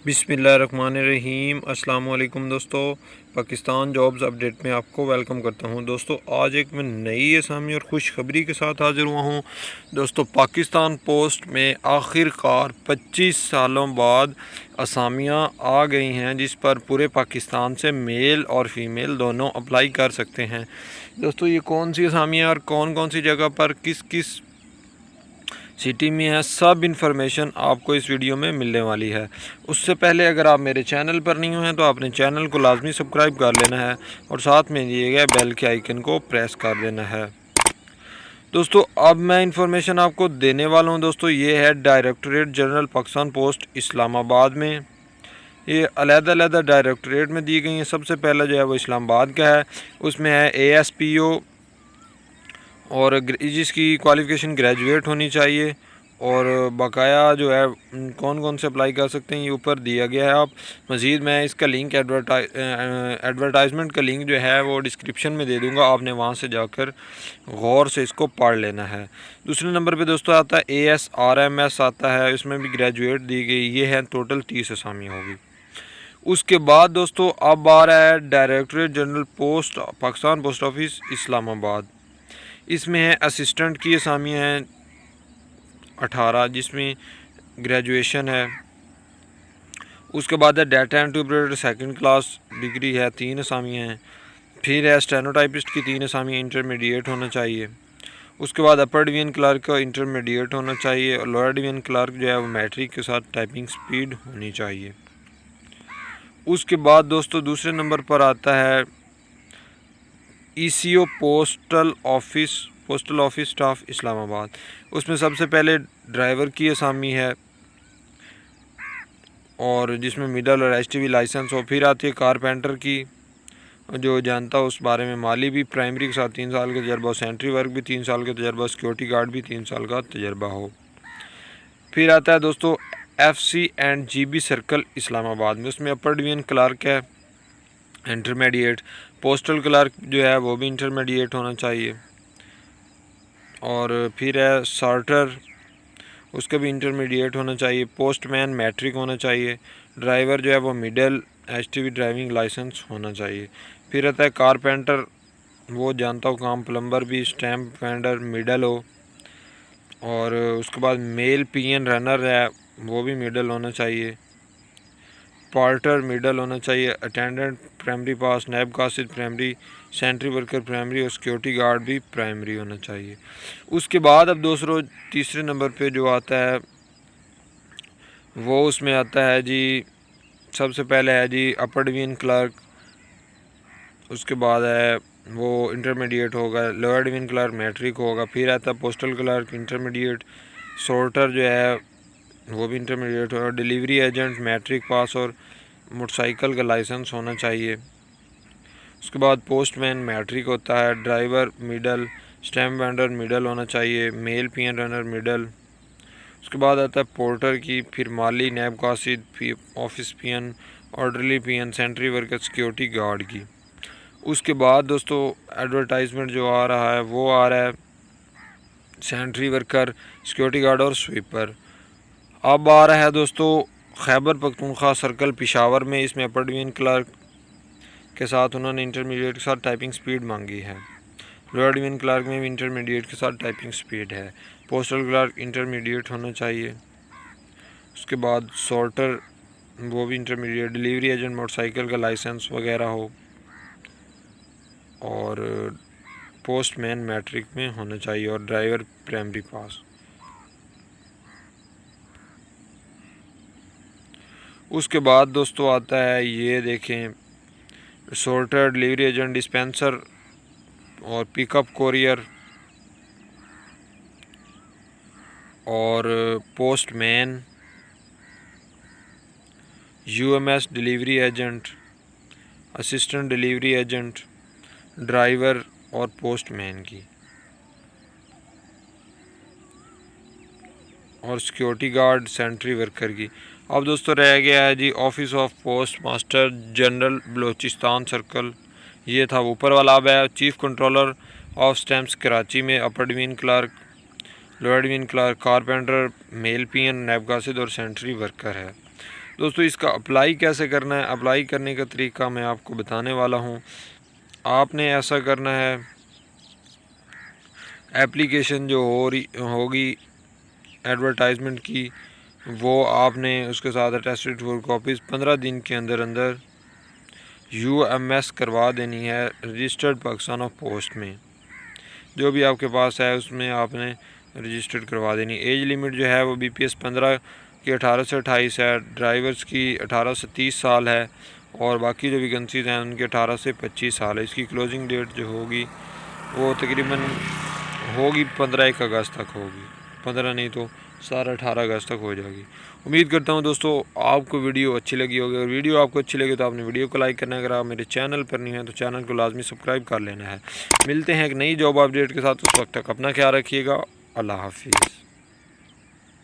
बिस्मिल्लाहिर्रहमानिर्रहीम। अस्सलाम वालेकुम दोस्तों, पाकिस्तान जॉब्स अपडेट में आपको वेलकम करता हूं। दोस्तों आज एक मैं नई असामी और खुशखबरी के साथ हाजिर हुआ हूं। दोस्तों पाकिस्तान पोस्ट में आखिरकार 25 सालों बाद असामियां आ गई हैं जिस पर पूरे पाकिस्तान से मेल और फीमेल दोनों अप्लाई कर सकते हैं। दोस्तों ये कौन सी असामियां और कौन कौन सी जगह पर किस किस सिटी में है, सब इन्फॉर्मेशन आपको इस वीडियो में मिलने वाली है। उससे पहले अगर आप मेरे चैनल पर नहीं हुए हैं तो आपने चैनल को लाजमी सब्सक्राइब कर लेना है और साथ में दिए गए बेल के आइकन को प्रेस कर देना है। दोस्तों अब मैं इंफॉर्मेशन आपको देने वाला हूं। दोस्तों ये है directorate general Pakistan post Islamabad में। ये अलग-अलग डायरेक्टरेट में दी गई हैं। सबसे पहला जो है वो इस्लामाबाद का है, उसमें है ASPO और जिसकी क्वालिफ़िकेशन ग्रेजुएट होनी चाहिए। और बकाया जो है कौन कौन से अप्लाई कर सकते हैं ये ऊपर दिया गया है। आप मज़ीद मैं इसका लिंक एडवर्टाइजमेंट का लिंक जो है वो डिस्क्रिप्शन में दे दूंगा, आपने वहां से जाकर गौर से इसको पढ़ लेना है। दूसरे नंबर पे दोस्तों आता है ASRMS आता है, इसमें भी ग्रेजुएट दी गई। ये है टोटल 30 असामी होगी। उसके बाद दोस्तों अब आ रहा है directorate general post Pakistan post office Islamabad. इसमें है असिस्टेंट की असामियाँ हैं 18 जिसमें ग्रेजुएशन है। उसके बाद है data entry operator second class degree है, 3 असामियाँ हैं। फिर है स्टेनोटाइपिस्ट की 3 असामियाँ, इंटरमीडिएट होना चाहिए। उसके बाद अपर डिवीजन क्लर्क का इंटरमीडिएट होना चाहिए और लोअर डिवीजन क्लर्क जो है वो मैट्रिक के साथ टाइपिंग स्पीड होनी चाहिए। उसके बाद दोस्तों दूसरे नंबर पर आता है ECO postal office staff Islamabad. उसमें सबसे पहले ड्राइवर की असामी है और जिसमें मिडल और HTV लाइसेंस हो। फिर आती है कारपेंटर की, जो जानता हो उस बारे में, माली भी प्राइमरी के साथ 3 साल का तजर्बा हो, सेंट्री वर्क भी 3 साल का तजर्बा, सिक्योरिटी गार्ड भी 3 साल का तजर्बा हो। फिर आता है दोस्तों FC and GB circle Islamabad में, उसमें अपर डिवीजन क्लर्क है इंटरमीडिएट। पोस्टल क्लर्क जो है वो भी इंटरमीडिएट होना चाहिए। और फिर है सॉर्टर, उसका भी इंटरमीडिएट होना चाहिए। पोस्टमैन मैट्रिक होना चाहिए। ड्राइवर जो है वो मिडल HTV ड्राइविंग लाइसेंस होना चाहिए। फिर आता है कारपेंटर, वो जानता हो काम, प्लम्बर भी स्टैम्प वेंडर मिडल हो। और उसके बाद मेल PN रनर है वो भी मिडल होना चाहिए। पार्टर मिडल होना चाहिए। अटेंडेंट प्राइमरी पास, नैब कासिद प्राइमरी, सेंट्री वर्कर प्राइमरी और सिक्योरिटी गार्ड भी प्राइमरी होना चाहिए। उसके बाद अब तीसरे नंबर पे जो आता है वो उसमें आता है जी, सबसे पहले है जी अपर डिवीजन क्लर्क। उसके बाद है वो इंटरमीडिएट होगा। लोअर डिवीजन क्लर्क मैट्रिक होगा। फिर आता है पोस्टल क्लर्क इंटरमीडिएट। सॉर्टर जो है वो भी इंटरमीडिएट होगा। डिलीवरी एजेंट मैट्रिक पास और मोटरसाइकिल का लाइसेंस होना चाहिए। उसके बाद पोस्टमैन मैट्रिक होता है। Driver middle, stamp vendor middle होना चाहिए। Mail PN runner middle. उसके बाद आता है पोर्टर की, फिर माली, नैब कासिद, office PN, orderly PN, sanitary worker, security guard की। उसके बाद दोस्तों एडवर्टाइजमेंट जो आ रहा है वो आ रहा है सेंट्री वर्कर, सिक्योरिटी गार्ड और स्वीपर। अब आ रहा है दोस्तों खैबर पख्तूनख्वा सर्कल पेशावर में। इसमें अपर डिवीजन क्लर्क के साथ उन्होंने इंटरमीडिएट के साथ टाइपिंग स्पीड मांगी है। लोअर डिवीजन क्लर्क में भी इंटरमीडिएट के साथ टाइपिंग स्पीड है। पोस्टल क्लर्क इंटरमीडिएट होना चाहिए। उसके बाद सॉर्टर वो भी इंटरमीडिएट। डिलीवरी एजेंट मोटरसाइकिल का लाइसेंस वगैरह हो। और पोस्टमैन मैट्रिक में होना चाहिए और ड्राइवर प्राइमरी पास। उसके बाद दोस्तों आता है ये देखें सॉर्टर, डिलीवरी एजेंट, डिस्पेंसर और पिकअप कोरियर और postman, UMS delivery agent, assistant delivery agent, driver और पोस्टमैन की। और सिक्योरिटी गार्ड, सेंट्री वर्कर की। अब दोस्तों रह गया है जी office of postmaster general Balochistan circle, ये था ऊपर वाला। अब है chief controller of stamps Karachi में, upper division clerk, lower division clerk, carpenter, mail PN, नैब कासिद और सेंट्री वर्कर है। दोस्तों इसका अप्लाई कैसे करना है, अप्लाई करने का तरीका मैं आपको बताने वाला हूँ। आपने ऐसा करना है, एप्लीकेशन जो होगी एडवर्टाइजमेंट की, वो आपने उसके साथ अटेस्टेड फॉर कॉपीज़ 15 दिन के अंदर अंदर UMS करवा देनी है रजिस्टर्ड पाकिस्तान ऑफ पोस्ट में। जो भी आपके पास है उसमें आपने रजिस्टर्ड करवा देनी। एज लिमिट जो है वो BPS 15 की 18 से 28 है, ड्राइवर्स की 18 से 30 साल है और बाकी जो वैकेंसीज़ हैं उनके 18 से 25 साल है। इसकी क्लोजिंग डेट जो होगी वो तकरीबन होगी 15 अगस्त तक होगी, 15 नहीं तो सारा 18 अगस्त तक हो जाएगी। उम्मीद करता हूँ दोस्तों आपको वीडियो अच्छी लगी होगी। अगर वीडियो आपको अच्छी लगी तो आपने वीडियो को लाइक करना है। अगर आप मेरे चैनल पर नहीं हैं तो चैनल को लाजमी सब्सक्राइब कर लेना है। मिलते हैं एक नई जॉब अपडेट के साथ, उस वक्त तक अपना ख्याल रखिएगा। अल्लाह हाफिज़।